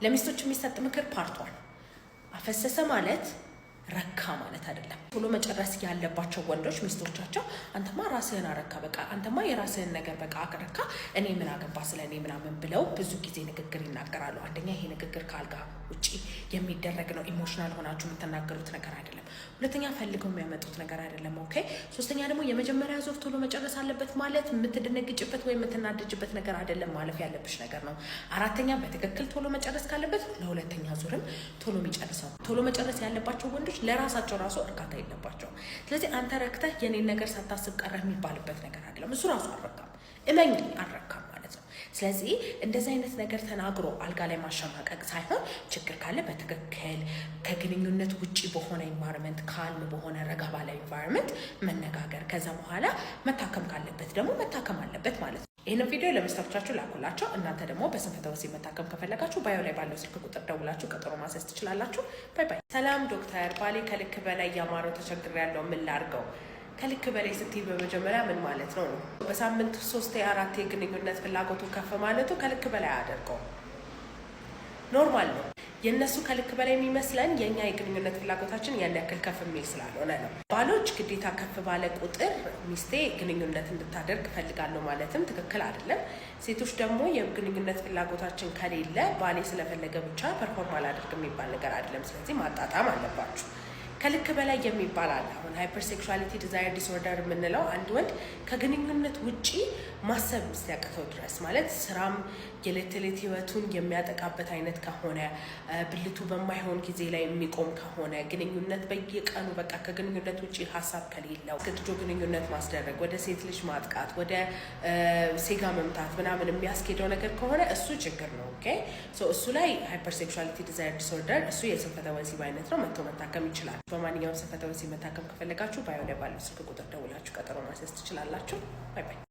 ለሚስቶች የሚሰጥ ምክር ፓርት 1 አፈሰሰ ማለት ረካ ማለት አይደለም። ቶሎ መጨረስ ያለባቸው ወንዶች ሚስቶቻቸው አንተማ ራስህን አረካ፣ በቃ አንተማ የራስህን ነገር በቃ አረካ፣ እኔ ምን አገባ ስለኔ ምናምን ብለው ብዙ ጊዜ ንግግር ይናገራሉ። አንደኛ ይሄ ንግግር ካልጋ ውጪ የሚደረግ ነው። ኢሞሽናል ሆናችሁ የምትናገሩት ነገር አይደለም። ሁለተኛ ፈልገው የሚያመጡት ነገር አይደለም። ኦኬ። ሶስተኛ ደግሞ የመጀመሪያ ዙር ቶሎ መጨረስ አለበት ማለት የምትደነግጭበት ወይ የምትናደጅበት ነገር አይደለም፣ ማለፍ ያለብሽ ነገር ነው። አራተኛ በትክክል ቶሎ መጨረስ ካለበት ለሁለተኛ ዙርም ቶሎ የሚጨርሰው። ቶሎ መጨረስ ያለባቸው ወንዶች ለራሳቸው ራሱ እርካታ የለባቸው። ስለዚህ አንተ ረክተህ የኔን ነገር ሳታስብ ቀረህ የሚባልበት ነገር አይደለም። እሱ ራሱ አልረካም፣ እመኝ አልረካም ማለት ነው። ስለዚህ እንደዚህ አይነት ነገር ተናግሮ አልጋ ላይ ማሸማቀቅ ሳይሆን ችግር ካለ በትክክል ከግንኙነት ውጪ በሆነ ኢንቫይሮንመንት፣ ካልም በሆነ ረጋ ባለ ኢንቫይሮንመንት መነጋገር፣ ከዛ በኋላ መታከም ካለበት ደግሞ መታከም አለበት ማለት ነው። ይህንን ቪዲዮ ለሚስቶቻችሁ ላኩላቸው። እናንተ ደግሞ በስንፈተ ወሲብ መታከም ከፈለጋችሁ ባዮ ላይ ባለው ስልክ ቁጥር ደውላችሁ ቀጠሮ ማስያዝ ትችላላችሁ። ባይ ባይ። ሰላም ዶክተር፣ ባሌ ከልክ በላይ ያማረው ተቸግሬያለሁ፣ ምን ላድርገው? ከልክ በላይ ስትይ በመጀመሪያ ምን ማለት ነው? በሳምንት 3-4 የግንኙነት ፍላጎቱ ከፍ ማለቱ ከልክ በላይ አያደርገው፣ ኖርማል ነው። የእነሱ ከልክ በላይ የሚመስለን የእኛ የግንኙነት ፍላጎታችን ያን ያክል ከፍ የሚል ስላልሆነ ነው። ባሎች ግዴታ ከፍ ባለ ቁጥር ሚስቴ ግንኙነት እንድታደርግ ፈልጋለሁ ማለትም ትክክል አይደለም። ሴቶች ደግሞ የግንኙነት ፍላጎታችን ከሌለ ባሌ ስለፈለገ ብቻ ፐርፎርም አላደርግ የሚባል ነገር አይደለም። ስለዚህ ማጣጣም አለባችሁ። ከልክ በላይ የሚባል አለ። አሁን ሃይፐርሴክሹዋሊቲ ዲዛየር ዲስኦርደር የምንለው አንድ ወንድ ከግንኙነት ውጪ ማሰብ ሲያቅተው ድረስ ማለት ስራም የዕለት ተዕለት ህይወቱን የሚያጠቃበት አይነት ከሆነ፣ ብልቱ በማይሆን ጊዜ ላይ የሚቆም ከሆነ፣ ግንኙነት በየቀኑ በቃ ከግንኙነት ውጪ ሀሳብ ከሌለው ግድጆ ግንኙነት ማስደረግ፣ ወደ ሴት ልጅ ማጥቃት፣ ወደ ሴጋ መምታት ምናምን የሚያስኬደው ነገር ከሆነ እሱ ችግር ነው። ኦኬ ሶ እሱ ላይ ሃይፐርሴክሹዋሊቲ ዲዛየር ዲስኦርደር እሱ የስንፈተ ወሲብ አይነት ነው። መጥቶ መታከም ይችላል። በማንኛውም ስንፈተ ወሲብ መታከም ከፈለጋችሁ ባዮ ላይ ባለው ስልክ ቁጥር ደውላችሁ ቀጠሮ ማስያዝ ትችላላችሁ። ባይ ባይ።